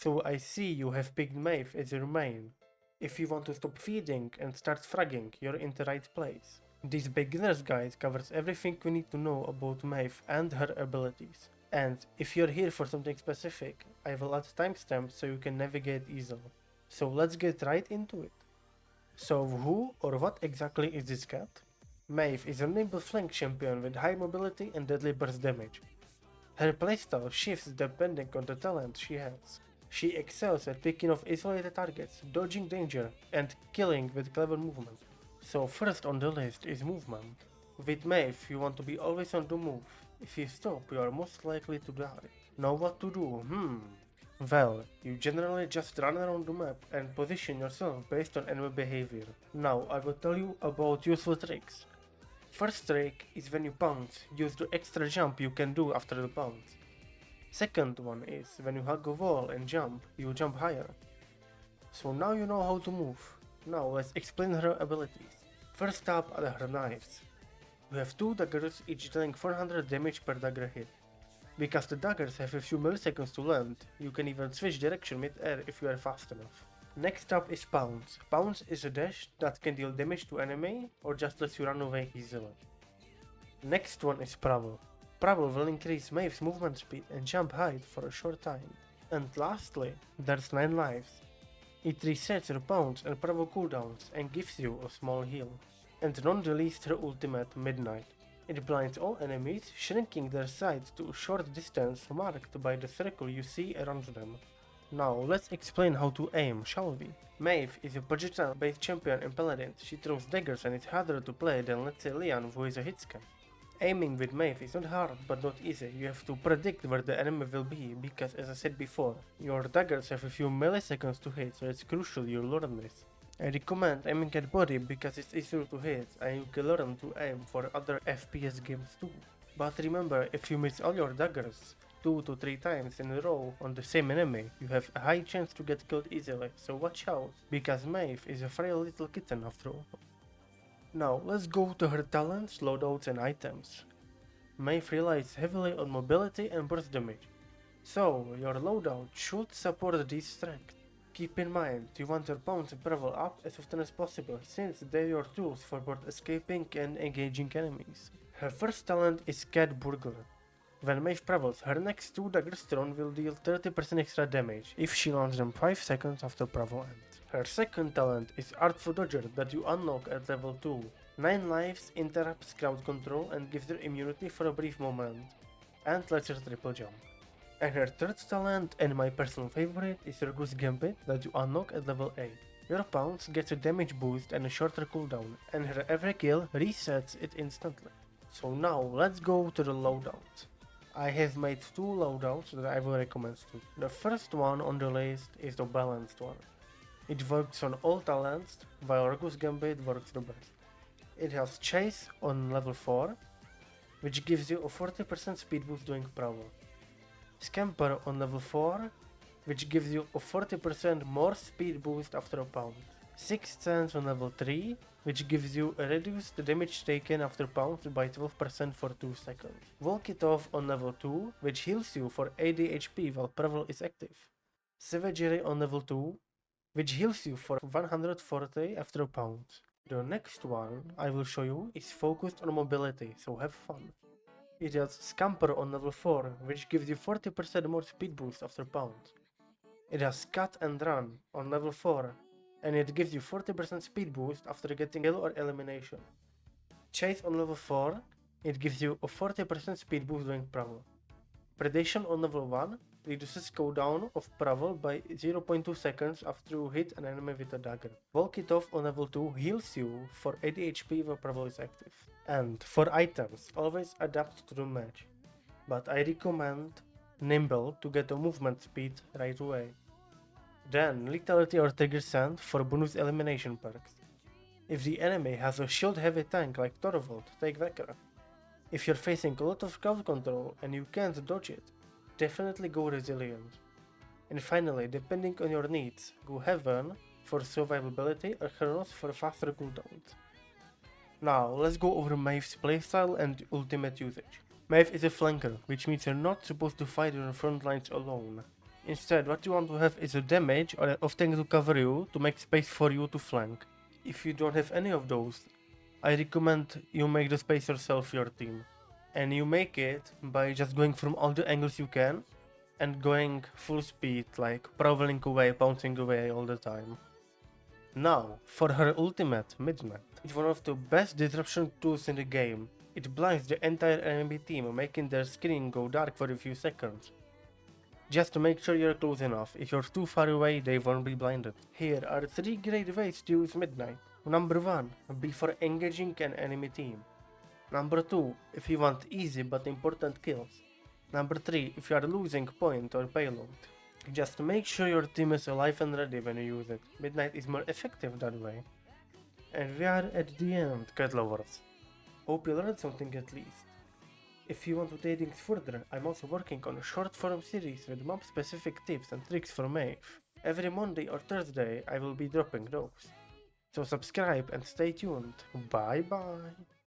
So I see you have picked Maeve as your main. If you want to stop feeding and start fragging, you're in the right place. This beginner's guide covers everything you need to know about Maeve and her abilities. And if you're here for something specific, I will add timestamps so you can navigate easily. So let's get right into it. So who or what exactly is this cat? Maeve is a nimble flank champion with high mobility and deadly burst damage. Her playstyle shifts depending on the talent she has. She excels at picking off isolated targets, dodging danger, and killing with clever movement. So first on the list is movement. With Maeve you want to be always on the move. If you stop you are most likely to die. Know what to do? Well, you generally just run around the map and position yourself based on enemy behavior. Now I will tell you about useful tricks. First trick is when you pounce, use the extra jump you can do after the pounce. Second one is when you hug a wall and jump, you jump higher. So now you know how to move. Now let's explain her abilities. First up are her knives. You have 2 daggers each dealing 400 damage per dagger hit. Because the daggers have a few milliseconds to land, you can even switch direction mid-air if you are fast enough. Next up is Pounce. Pounce is a dash that can deal damage to enemy or just lets you run away easily. Next one is Prowl. Prowl will increase Maeve's movement speed and jump height for a short time. And lastly, there's 9 lives. It resets your Pounce and Prowl cooldowns and gives you a small heal. And non-released her ultimate Midnight. It blinds all enemies, shrinking their sight to a short distance marked by the circle you see around them. Now let's explain how to aim, shall we? Maeve is a projectile-based champion in Paladins. She throws daggers and it's harder to play than let's say Leon, who is a hitscan. Aiming with Maeve is not hard but not easy. You have to predict where the enemy will be because, as I said before, your daggers have a few milliseconds to hit, so it's crucial you learn this. I recommend aiming at body because it's easier to hit and you can learn to aim for other FPS games too. But remember, if you miss all your daggers 2 to 3 times in a row on the same enemy, you have a high chance to get killed easily, so watch out, because Maeve is a frail little kitten after all. Now let's go to her talents, loadouts and items. Maeve relies heavily on mobility and burst damage, so your loadout should support these strengths. Keep in mind, you want your pounds to level up as often as possible, since they're your tools for both escaping and engaging enemies. Her first talent is Cat Burglar. When Maeve travels, her next 2 daggers thrown will deal 30% extra damage if she launches them 5 seconds after Bravo ends. Her second talent is Artful Dodger that you unlock at level 2. 9 lives, interrupts crowd control and gives her immunity for a brief moment, and lets her triple jump. And her third talent, and my personal favorite, is her Goose Gambit that you unlock at level 8. Your pounce gets a damage boost and a shorter cooldown, and her every kill resets it instantly. So now let's go to the loadouts. I have made 2 loadouts that I will recommend to. The first one on the list is the balanced one. It works on all talents, while Goose Gambit works the best. It has Chase on level 4, which gives you a 40% speed boost during Prowl. Scamper on level 4, which gives you a 40% more speed boost after a pound. Sixth Sense on level 3, which gives you a reduced damage taken after pounds by 12% for 2 seconds. Walk It Off on level 2, which heals you for 80 HP while Prowl is active. Savagery on level 2, which heals you for 140 after a pound. The next one I will show you is focused on mobility, so have fun. It has Scamper on level 4, which gives you 40% more speed boost after pound. It has Cut and Run on level 4, and it gives you 40% speed boost after getting kill or elimination. Chase on level 4, it gives you a 40% speed boost during Prowl. Predation on level 1 reduces cooldown of Prowl by 0.2 seconds after you hit an enemy with a dagger. Walk It Off on level 2 heals you for 80 HP while Prowl is active. And for items, always adapt to the match. But I recommend Nimble to get a movement speed right away. Then Lethality or Trigger Sand for bonus elimination perks. If the enemy has a shield heavy tank like Torvald, take Wrecker. If you're facing a lot of crowd control and you can't dodge it, definitely go Resilient. And finally, depending on your needs, go Heaven for survivability or Chronos for faster cooldowns. Now let's go over Maeve's playstyle and ultimate usage. Maeve is a flanker, which means you're not supposed to fight on the front lines alone. Instead, what you want to have is a damage or of things to cover you to make space for you to flank. If you don't have any of those, I recommend you make the space yourself your team. And you make it by just going from all the angles you can and going full speed, like prowling away, bouncing away all the time. Now, for her ultimate, Midnight. It's one of the best disruption tools in the game. It blinds the entire enemy team, making their screen go dark for a few seconds. Just to make sure you're close enough. If you're too far away, they won't be blinded. Here are 3 great ways to use Midnight. Number 1. Before engaging an enemy team. Number 2. If you want easy but important kills. Number 3. If you are losing point or payload. Just make sure your team is alive and ready when you use it. Midnight is more effective that way. And we are at the end, cat lovers. Hope you learned something at least. If you want to take things further, I'm also working on a short form series with mob specific tips and tricks for Maeve. Every Monday or Thursday I will be dropping those. So subscribe and stay tuned. Bye bye.